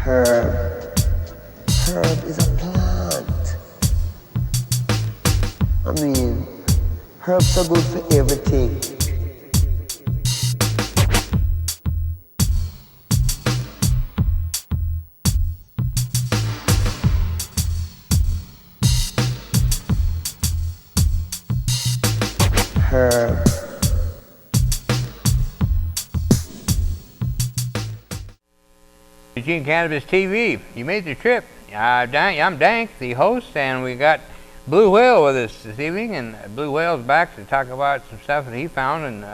Herb. Herb is a plant. I mean, herbs are good for everything. Herb. Eugene Cannabis TV, you made the trip. I'm DanK, the host, and we got Blue Whale with us this evening, and Blue Whale's back to talk about some stuff that he found and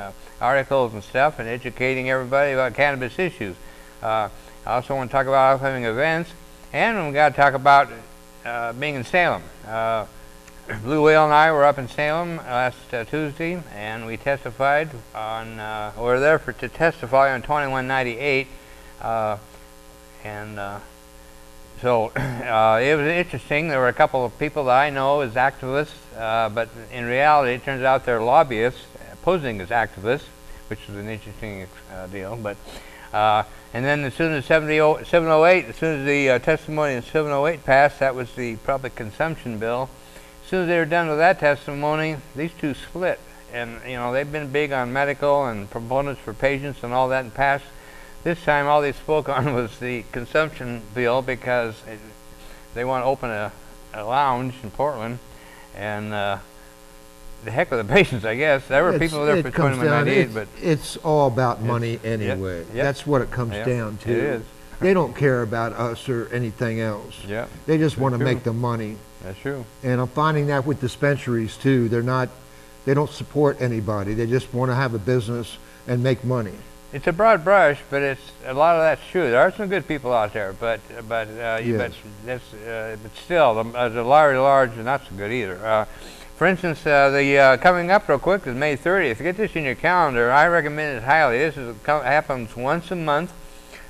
articles and stuff, and educating everybody about cannabis issues. I also want to talk about upcoming events, and we got to talk about being in Salem. Blue Whale and I were up in Salem last Tuesday, and we testified on, we were there to testify on 2198. So it was interesting. There were a couple of people that I know as activists, but in reality it turns out they're lobbyists posing as activists, which is an interesting deal. But and then as soon as 708, as soon as the testimony in 708 passed, that was the public consumption bill. As soon as they were done with that testimony, these two split. And you know, they've been big on medical and proponents for patients and all that in the past. This time all they spoke on was the consumption bill, because they want to open a lounge in Portland, and the heck with the patients, I guess. There were people there for 2198, but it's all about money anyway. Yep. That's what it comes down to. It is. They don't care about us or anything else. Yeah. They just want to make the money. That's true. And I'm finding that with dispensaries too. They don't support anybody. They just want to have a business and make money. It's a broad brush, but it's a lot of that's true. There are some good people out there, but still, the large are not so good either. For instance, coming up real quick is May 30th. Get this in your calendar. I recommend it highly. This happens once a month.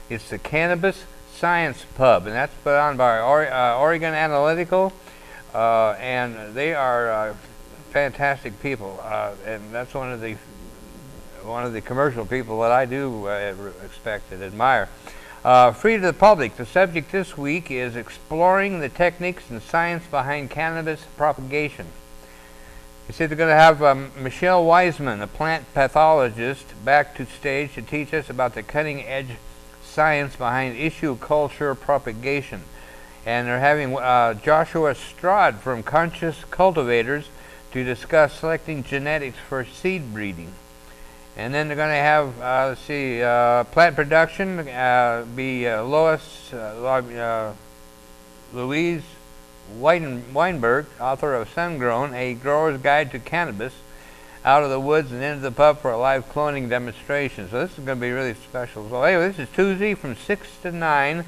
It's the Cannabis Science Pub, and that's put on by Oregon Analytical, and they are fantastic people, and that's one of the commercial people that I do expect and admire. Free to the public. The subject this week is exploring the techniques and science behind cannabis propagation. They said they're going to have Michelle Wiseman, a plant pathologist, back to stage to teach us about the cutting-edge science behind issue culture propagation. And they're having Joshua Strad from Conscious Cultivators to discuss selecting genetics for seed breeding. And then they're going to have, plant production, be Louise Weinberg, author of Sungrown, A Grower's Guide to Cannabis, out of the woods and into the pub for a live cloning demonstration. So this is going to be really special. So anyway, this is Tuesday from 6 to 9,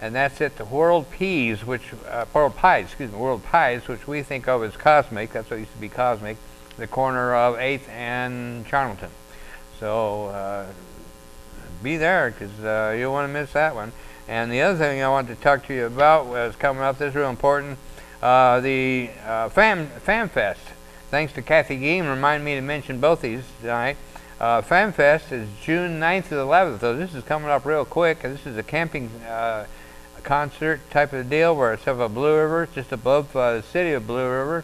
and that's at the Whirled Pies, Whirled Pies, which we think of as Cosmic. That's what used to be Cosmic, the corner of 8th and Charlton. So be there, because you don't want to miss that one. And the other thing I wanted to talk to you about was coming up. This is real important. The FamFest. Thanks to Kathy Geem, remind me to mention both these tonight. FamFest is June 9th to the 11th. So this is coming up real quick. This is a camping concert type of deal where it's of a Blue River, just above the city of Blue River.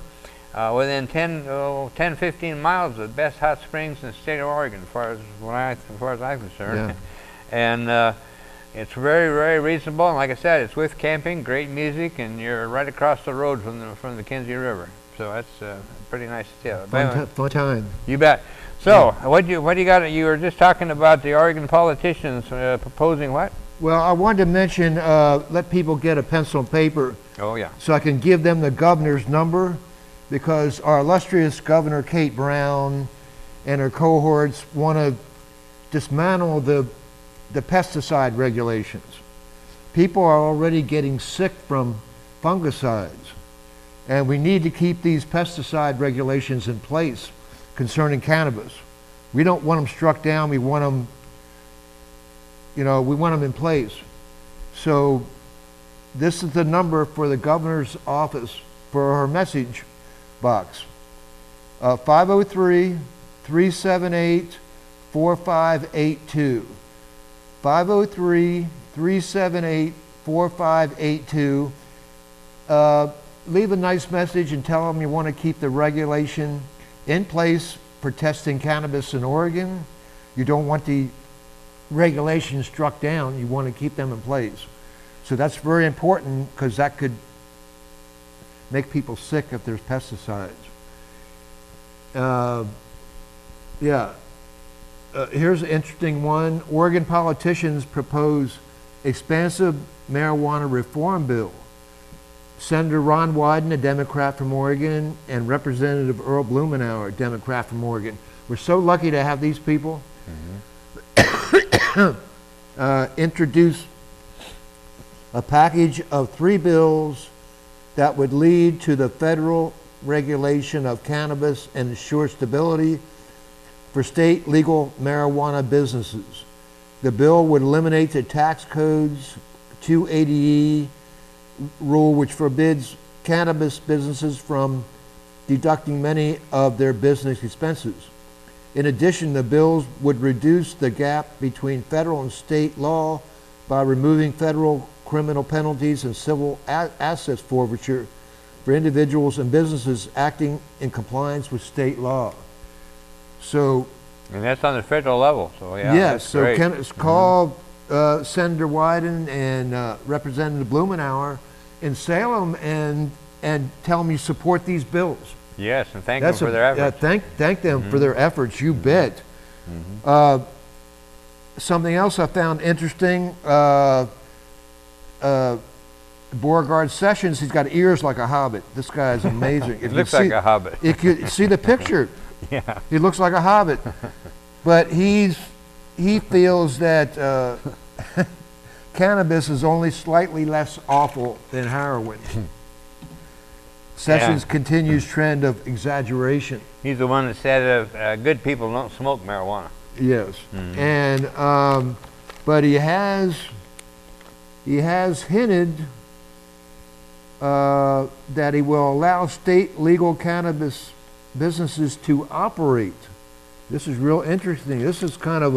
Within 10-15 miles of the best hot springs in the state of Oregon, as far as I'm concerned. Yeah. And it's very, very reasonable. And like I said, it's with camping, great music, and you're right across the road from the Kenzie River. So that's a pretty nice deal. Fun time. You bet. So what do you got? You were just talking about the Oregon politicians proposing what? Well, I wanted to mention, let people get a pencil and paper. Oh yeah. So I can give them the governor's number, because our illustrious Governor Kate Brown and her cohorts want to dismantle the pesticide regulations. People are already getting sick from fungicides, and we need to keep these pesticide regulations in place concerning cannabis. We don't want them struck down. We want them, we want them in place. So this is the number for the governor's office for her message box. 503-378-4582. 503-378-4582. 4582. Leave a nice message and tell them you want to keep the regulation in place for testing cannabis in Oregon. You don't want the regulations struck down. You want to keep them in place. So that's very important because that could make people sick if there's pesticides. Here's an interesting one. Oregon politicians propose expansive marijuana reform bill. Senator Ron Wyden, a Democrat from Oregon, and Representative Earl Blumenauer, a Democrat from Oregon. We're so lucky to have these people. Introduce a package of 3 bills that would lead to the federal regulation of cannabis and ensure stability for state legal marijuana businesses. The bill would eliminate the tax code's 280E rule, which forbids cannabis businesses from deducting many of their business expenses. In addition, the bills would reduce the gap between federal and state law by removing federal criminal penalties and civil assets forfeiture for individuals and businesses acting in compliance with state law. So, and that's on the federal level. So yeah, yes. That's So great. call Senator Wyden and Representative Blumenauer in Salem and tell them you support these bills. Yes, and thank them for their efforts. Thank them for their efforts. You bet. Something else I found interesting. Beauregard Sessions, he's got ears like a hobbit. This guy is amazing. He looks like a hobbit. If you see the picture, Yeah. he looks like a hobbit. But he feels that cannabis is only slightly less awful than heroin. Sessions continues trend of exaggeration. He's the one that said good people don't smoke marijuana. Yes, and but he has hinted that he will allow state legal cannabis businesses to operate. This is real interesting. This is kind of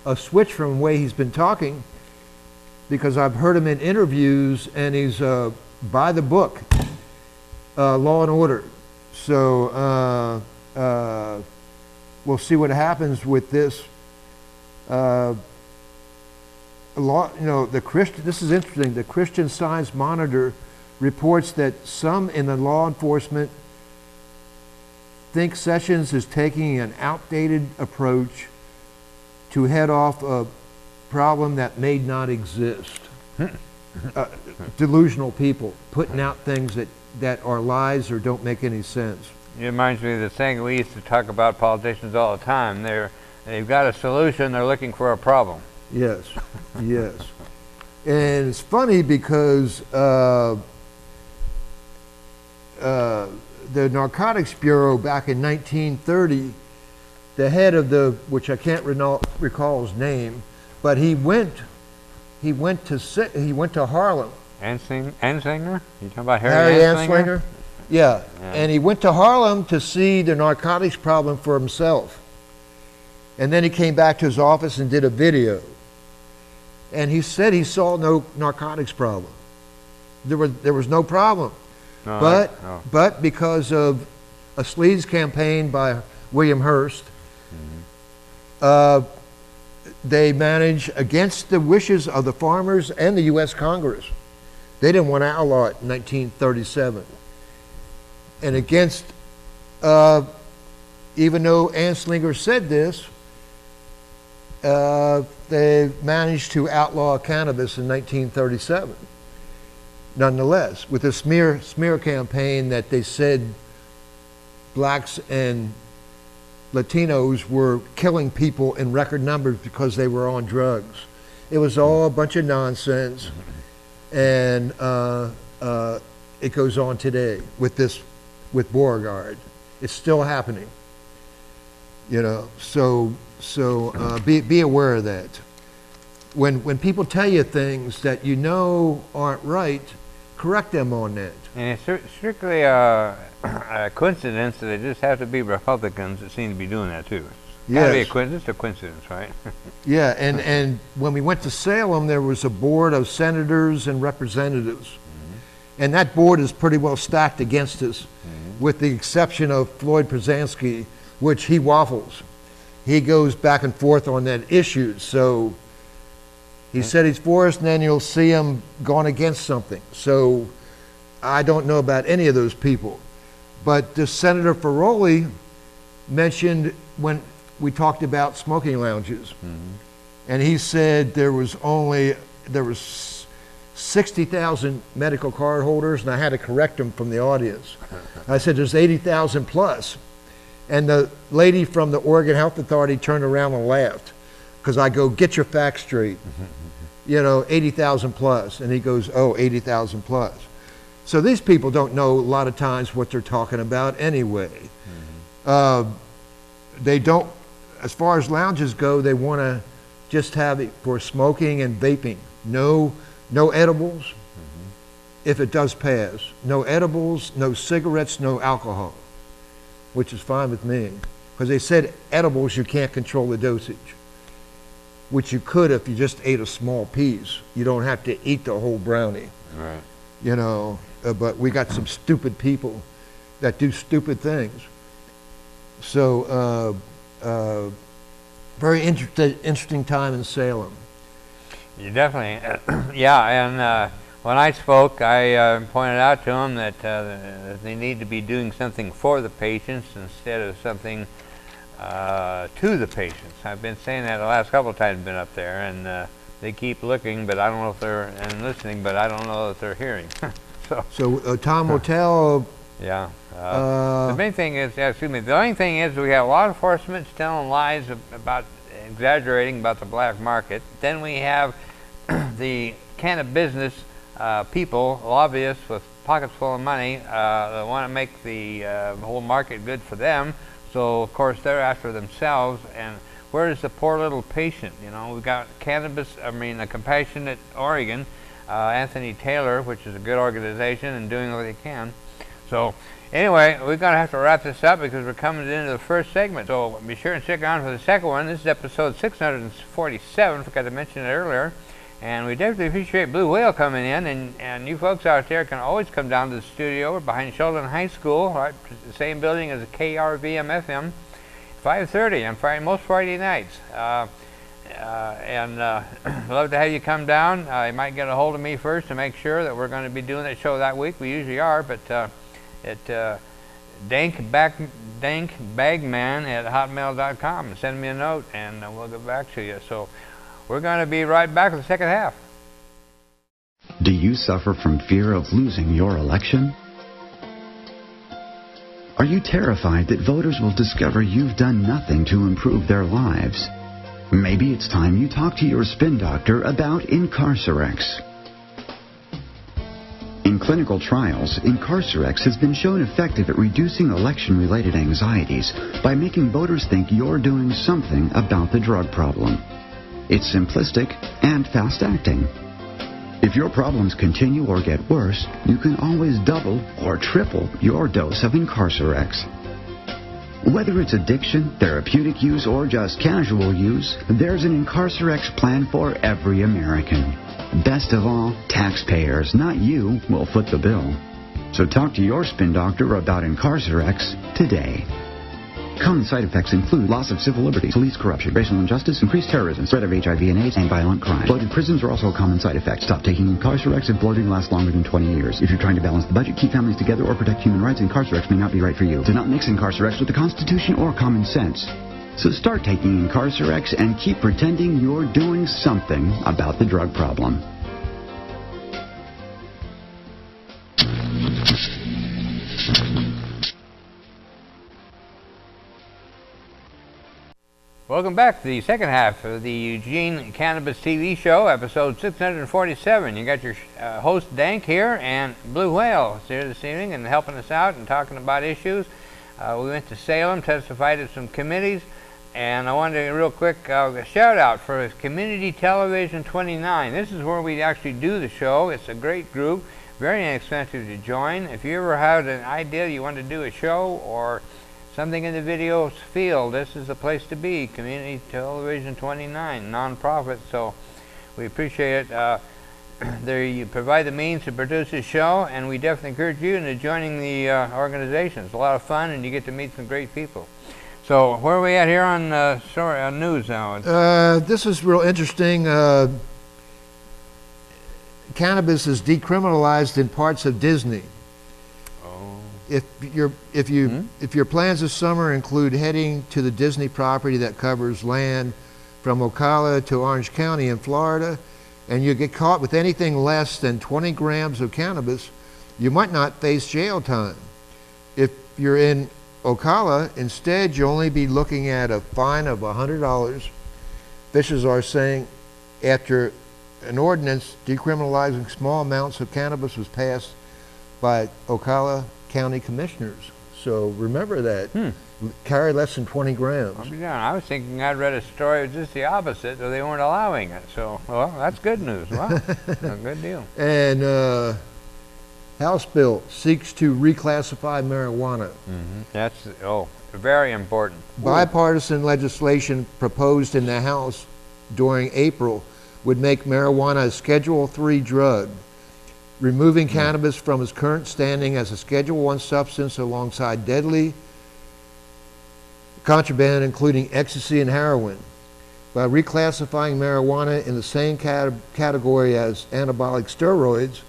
a switch from the way he's been talking, because I've heard him in interviews and he's by the book, law and order. So we'll see what happens with this. This is interesting. The Christian Science Monitor reports that some in the law enforcement think Sessions is taking an outdated approach to head off a problem that may not exist. Delusional people putting out things that are lies or don't make any sense. It reminds me of the thing we used to talk about politicians all the time. They've got a solution, they're looking for a problem. Yes, yes. And it's funny because the Narcotics Bureau back in 1930, the head of which I can't recall his name, but he went to Harlem. Anslinger? You talking about Harry Anslinger? Anslinger? Yeah, and he went to Harlem to see the narcotics problem for himself. And then he came back to his office and did a video. And he said he saw no narcotics problem. There was no problem. No, But because of a sleaze campaign by William Hearst, they managed, against the wishes of the farmers and the U.S. Congress, they didn't want to outlaw it in 1937. And against, even though Anslinger said this, they managed to outlaw cannabis in 1937. Nonetheless, with a smear campaign that they said blacks and Latinos were killing people in record numbers because they were on drugs. It was all a bunch of nonsense, and it goes on today with Beauregard. It's still happening, you know. So be aware of that. When people tell you things that you know aren't right, correct them on that. And it's strictly a coincidence that they just have to be Republicans that seem to be doing that too. Gotta be Yes. it's a coincidence, right? Yeah, and when we went to Salem, there was a board of senators and representatives. And that board is pretty well stacked against us, with the exception of Floyd Przanski, which he waffles. He goes back and forth on that issue. So he said he's for us, and then you'll see him going against something. So I don't know about any of those people. But the Senator Ferroli mentioned when we talked about smoking lounges, and he said there was 60,000 medical card holders, and I had to correct him from the audience. I said there's 80,000 plus. And the lady from the Oregon Health Authority turned around and laughed, because I go, get your facts straight. 80,000 plus. And he goes, oh, 80,000 plus. So these people don't know a lot of times what they're talking about anyway. They don't, as far as lounges go, they want to just have it for smoking and vaping. No edibles, if it does pass. No edibles, no cigarettes, no alcohol, which is fine with me. Because they said edibles, you can't control the dosage, which you could if you just ate a small piece. You don't have to eat the whole brownie. Right. But we got some stupid people that do stupid things. So, very interesting time in Salem. You definitely, yeah, and when I spoke, I pointed out to them that they need to be doing something for the patients instead of something to the patients. I've been saying that the last couple of times I've been up there, and they keep looking, but I don't know if they're, and listening, but I don't know that they're hearing. So Tom will tell. Yeah. The main thing is, the only thing is we have law enforcement telling lies about, exaggerating about the black market. Then we have the cannabis business people, lobbyists with pockets full of money that want to make the whole market good for them. So of course they're after themselves. And where is the poor little patient? We've got a Compassionate Oregon, Anthony Taylor, which is a good organization and doing what they can. So anyway, we're going to have to wrap this up because we're coming into the first segment. So be sure and stick around for the second one. This is episode 647. Forgot to mention it earlier. And we definitely appreciate Blue Whale coming in. And you folks out there can always come down to the studio. We're behind Sheldon High School, right, the same building as the KRVM-FM, 5:30 on most Friday nights. Love to have you come down. You might get a hold of me first to make sure that we're going to be doing that show that week. We usually are, but at dankbagman@hotmail.com. Send me a note and we'll get back to you. So we're going to be right back with the second half. Do you suffer from fear of losing your election? Are you terrified that voters will discover you've done nothing to improve their lives? Maybe it's time you talk to your spin doctor about Incarcerex. In clinical trials, Incarcerex has been shown effective at reducing election-related anxieties by making voters think you're doing something about the drug problem. It's simplistic and fast-acting. If your problems continue or get worse, you can always double or triple your dose of Incarcerex. Whether it's addiction, therapeutic use, or just casual use, there's an Incarcerex plan for every American. Best of all, taxpayers, not you, will foot the bill. So talk to your spin doctor about Incarcerex today. Common side effects include loss of civil liberties, police corruption, racial injustice, increased terrorism, spread of HIV and AIDS, and violent crime. Bloated prisons are also a common side effect. Stop taking Incarcerex if bloating lasts longer than 20 years. If you're trying to balance the budget, keep families together, or protect human rights, Incarcerex may not be right for you. Do not mix Incarcerex with the Constitution or common sense. So start taking Incarcerex and keep pretending you're doing something about the drug problem. Welcome back to the second half of the Eugene Cannabis TV show, episode 647. You got your host DanK here, and Blue Whale is here this evening and helping us out and talking about issues. We went to Salem, testified at some committees, and I wanted to real quick a shout out for Community Television 29. This is where we actually do the show. It's a great group, very inexpensive to join. If you ever had an idea you want to do a show or something in the video field, this is the place to be. Community Television 29, nonprofit. So we appreciate it. You provide the means to produce this show, and we definitely encourage you into joining the organization. It's a lot of fun, and you get to meet some great people. So where are we at here on news now? This is real interesting. Cannabis is decriminalized in parts of Disney. Oh. If your plans this summer include heading to the Disney property that covers land from Ocala to Orange County in Florida, and you get caught with anything less than 20 grams of cannabis, you might not face jail time. If you're in Ocala, instead you'll only be looking at a fine of $100. Officials are saying after an ordinance decriminalizing small amounts of cannabis was passed by Ocala County Commissioners. So remember that. Carry less than 20 grams. I was thinking I'd read a story of just the opposite, that they weren't allowing it. So, well, that's good news. Wow, good deal. And House bill seeks to reclassify marijuana. That's very important. Bipartisan legislation proposed in the House during April would make marijuana a Schedule III drug, removing cannabis from its current standing as a Schedule I substance alongside deadly contraband, including ecstasy and heroin. By reclassifying marijuana in the same category as anabolic steroids,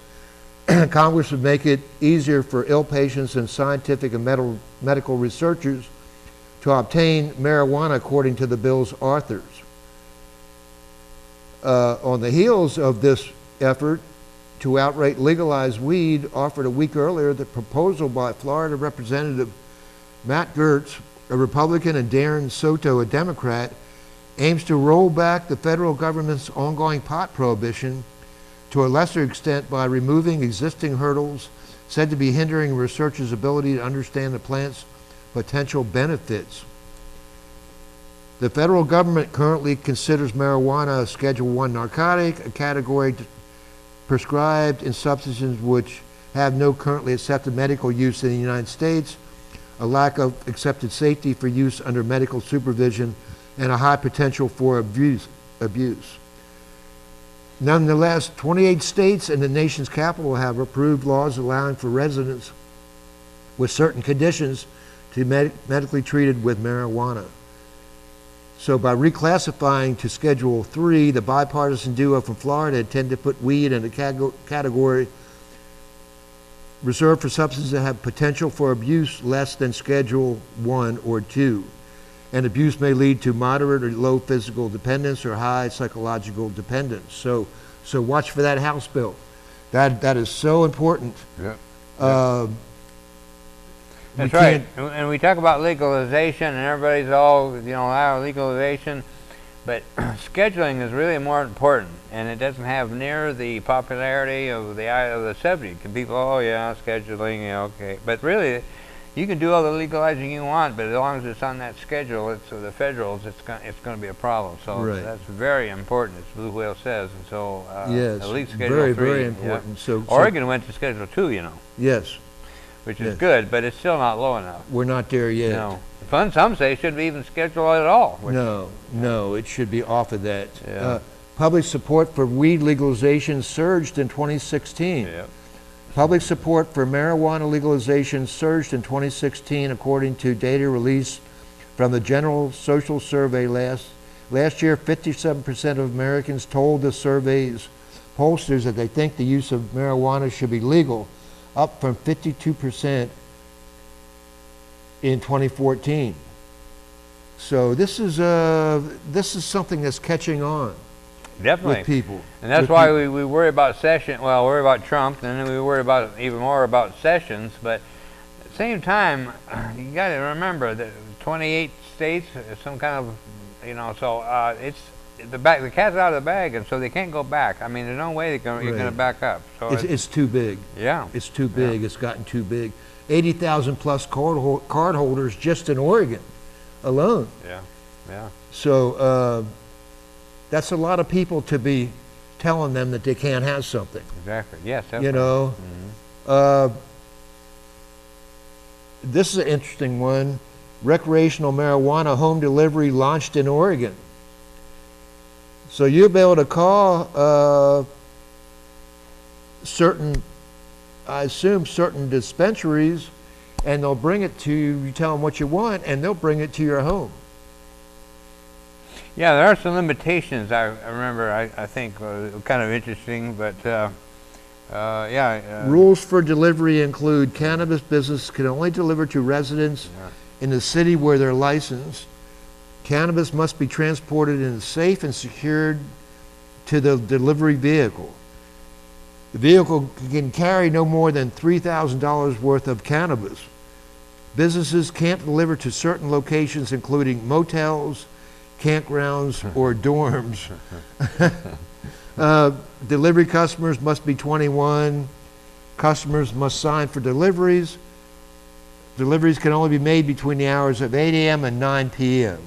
Congress would make it easier for ill patients and scientific and medical researchers to obtain marijuana, according to the bill's authors. On the heels of this effort to outright legalize weed, offered a week earlier, the proposal by Florida Representative Matt Gaetz, a Republican, and Darren Soto, a Democrat, aims to roll back the federal government's ongoing pot prohibition to a lesser extent by removing existing hurdles said to be hindering researchers' ability to understand the plant's potential benefits. The federal government currently considers marijuana a Schedule I narcotic, a category prescribed in substances which have no currently accepted medical use in the United States, a lack of accepted safety for use under medical supervision, and a high potential for abuse. Nonetheless, 28 states and the nation's capital have approved laws allowing for residents with certain conditions to be medically treated with marijuana. So by reclassifying to Schedule III, the bipartisan duo from Florida intend to put weed in a category reserved for substances that have potential for abuse less than Schedule I or II. And abuse may lead to moderate or low physical dependence or high psychological dependence. So watch for that House bill. That is so important. That's right. And we talk about legalization, and everybody's all, legalization, but scheduling is really more important, and it doesn't have near the popularity of the subject. And people, scheduling, okay. But really, you can do all the legalizing you want, but as long as it's on that schedule, the federals, it's going to be a problem. So that's very important, as Blue Whale says. And so yes, at least Schedule very, 3. very important. So Oregon went to Schedule 2, Yes. Which is good, but it's still not low enough. We're not there yet. No. Some say it shouldn't be even scheduled at all. No, it should be off of that. Public support for weed legalization surged in 2016. Public support for marijuana legalization surged in 2016, according to data released from the General Social Survey last year. 57% of Americans told the survey's pollsters that they think the use of marijuana should be legal, up from 52% in 2014. So this is something that's catching on. Definitely. With people. And that's why we worry about Session. Well, worry about Trump, and then we worry about even more about Sessions. But at the same time, you got to remember that 28 states, some kind of, so it's the cat's out of the bag, and so they can't go back. I mean, there's no way you're going to back up. So it's too big. Yeah. It's too big. It's gotten too big. 80,000 plus card holders just in Oregon alone. Yeah. So that's a lot of people to be telling them that they can't have something. Exactly. Yes. Definitely. This is an interesting one. recreational marijuana home delivery launched in Oregon. So you'll be able to call certain, I assume, certain dispensaries, and they'll bring it to you. You tell them what you want, and they'll bring it to your home. Yeah, there are some limitations. I remember. I think kind of interesting, but yeah. Rules for delivery include cannabis business can only deliver to residents in the city where they're licensed. Cannabis must be transported in a safe and secured to the delivery vehicle. The vehicle can carry no more than $3,000 worth of cannabis. Businesses can't deliver to certain locations, including motels, campgrounds, or dorms. Delivery customers must be 21. Customers must sign for deliveries. Deliveries can only be made between the hours of 8 a.m. and 9 p.m.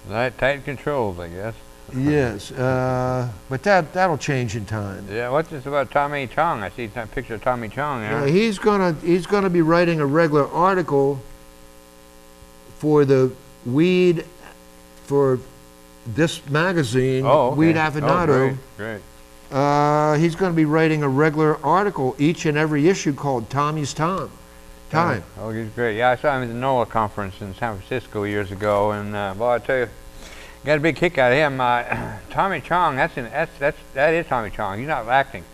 Tight controls, I guess. Yes, but that'll change in time. Yeah, what's this about Tommy Chong? I see a picture of Tommy Chong there. He's gonna be writing a regular article for the weed, for this magazine, okay. Weed Aficionado. Oh, great. He's going to be writing a regular article each and every issue called Tommy's Time. Oh, he's great. Yeah, I saw him at the NOAA conference in San Francisco years ago, and well, I tell you, got a big kick out of him. Tommy Chong, that is Tommy Chong. He's not acting.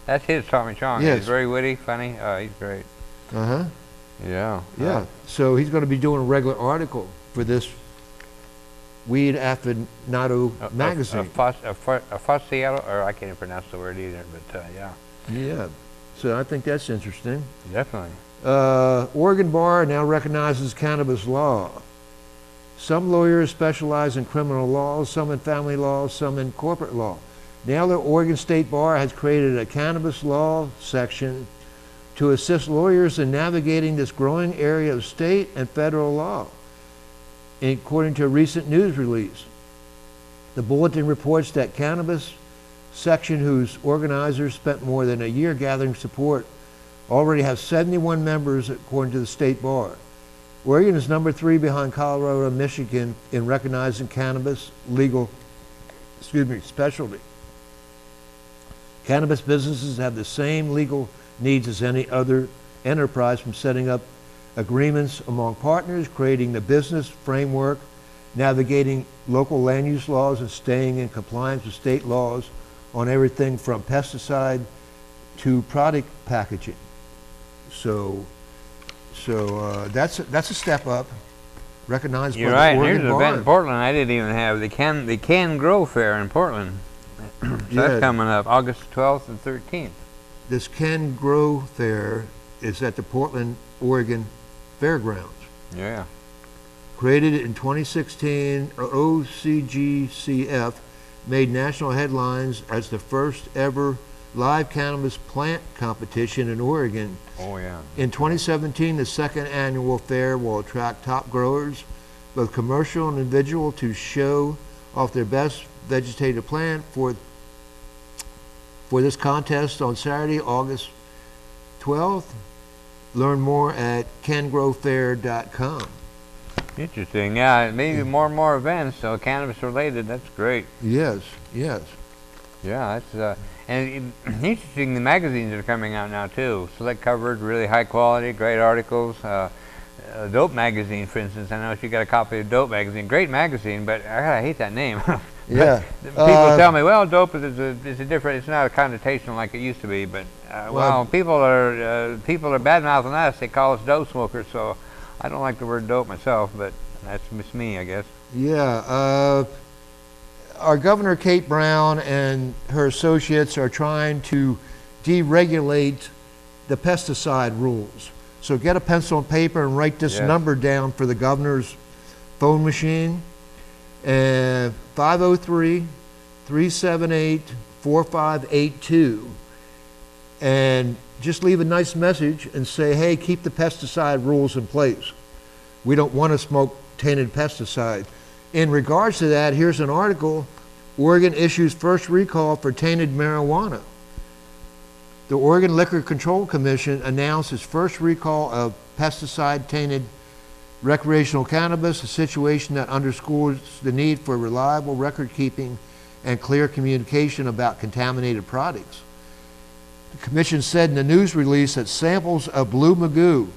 That's his Tommy Chong. Yes. He's very witty, funny. He's great. Uh-huh. Yeah. Yeah. So he's going to be doing a regular article for this Weed Aficionado magazine. Aficionado, or I can't even pronounce the word either, but yeah. Yeah. So I think that's interesting. Definitely. Oregon Bar now recognizes cannabis law. Some lawyers specialize in criminal law, some in family law, some in corporate law. Now the Oregon State Bar has created a cannabis law section to assist lawyers in navigating this growing area of state and federal law, according to a recent news release. The bulletin reports that cannabis section, whose organizers spent more than a year gathering support, already has 71 members according to the State Bar. Oregon is number 3 behind Colorado and Michigan in recognizing cannabis legal, specialty. Cannabis businesses have the same legal needs as any other enterprise, from setting up agreements among partners, creating the business framework, navigating local land use laws, and staying in compliance with state laws on everything from pesticide to product packaging. So that's a step up. Recognized You're by right. the Oregon Here's an Bar. event in Portland I didn't even have. The Can Grow Fair in Portland. So that's coming up August 12th and 13th. This Can Grow Fair is at the Portland, Oregon Fairgrounds. Yeah. Created in 2016, OCGCF made national headlines as the first ever live cannabis plant competition in Oregon. Oh, yeah. In 2017, the second annual fair will attract top growers, both commercial and individual, to show off their best vegetative plant. For this contest on Saturday, August 12th, learn more at cangrowfair.com. Interesting. Yeah, maybe more and more events, so cannabis related. That's great. Yes, yes. Yeah, that's and interesting. The magazines that are coming out now too. Select covered, really high quality, great articles. Dope magazine, for instance. I know if you got a copy of Dope magazine, great magazine, but I hate that name. Yeah. People tell me, well, dope is a different. It's not a connotation like it used to be. But well, people are bad mouthing us. They call us dope smokers. So I don't like the word dope myself, but that's just me, I guess. Yeah. Our Governor Kate Brown and her associates are trying to deregulate the pesticide rules. So get a pencil and paper and write this number down for the governor's phone machine. 503-378-4582. And just leave a nice message and say, hey, keep the pesticide rules in place. We don't want to smoke tainted pesticide. In regards to that, here's an article. Oregon issues first recall for tainted marijuana. The Oregon Liquor Control Commission announced its first recall of pesticide-tainted Recreational cannabis, a situation that underscores the need for reliable record keeping and clear communication about contaminated products. The Commission said in a news release that samples of blue magoo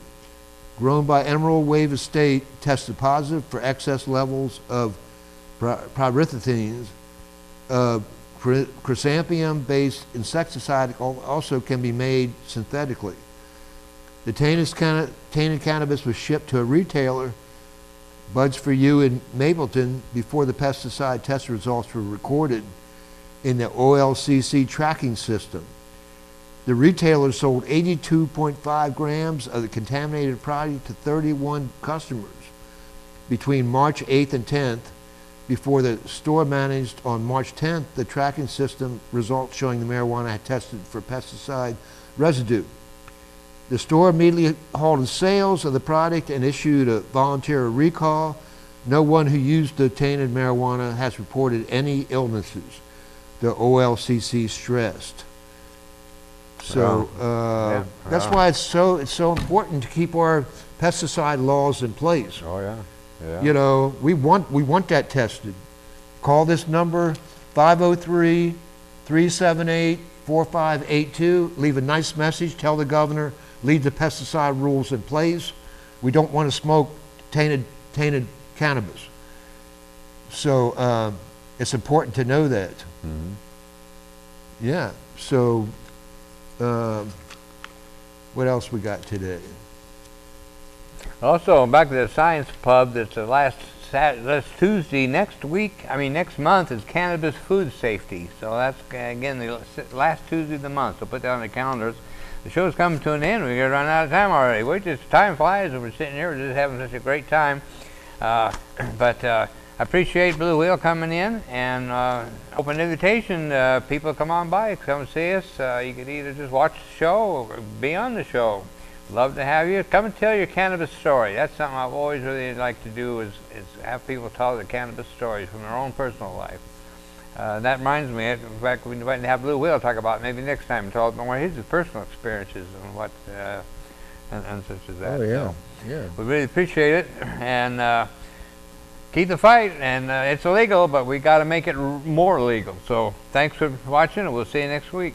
grown by Emerald Wave Estate tested positive for excess levels of pyrethrones. Chrysanthemum-based insecticide also can be made synthetically. The tainted cannabis was shipped to a retailer, Buds for You in Mapleton, before the pesticide test results were recorded in the OLCC tracking system. The retailer sold 82.5 grams of the contaminated product to 31 customers between March 8th and 10th, before the store managed on March 10th the tracking system results showing the marijuana had tested for pesticide residue. The store immediately halted sales of the product and issued a voluntary recall. No one who used the tainted marijuana has reported any illnesses, the OLCC stressed. So that's why it's so important to keep our pesticide laws in place. Oh yeah. Yeah. You know, we want that tested. Call this number 503-378-4582. Leave a nice message. Tell the governor, leave the pesticide rules in place. We don't want to smoke tainted cannabis. So it's important to know that. Mm-hmm. Yeah. So what else we got today? Also, back to the Science Pub, that's the last Tuesday next month is Cannabis Food Safety. So that's, again, the last Tuesday of the month. So put that on the calendars. The show's coming to an end. We're going to run out of time already. Time flies, and we're sitting here. We're just having such a great time. But I appreciate Blue Whale coming in, and open invitation. People come on by, come see us. You could either just watch the show or be on the show. Love to have you. Come and tell your cannabis story. That's something I've always really liked to do, is have people tell their cannabis stories from their own personal life. That reminds me, in fact, we might have Blue Whale talk about it maybe next time, and tell more his personal experiences and what, and such as that. Oh, yeah. So Yeah. we really appreciate it, and keep the fight. And it's illegal, but we got to make it more legal. So thanks for watching, and we'll see you next week.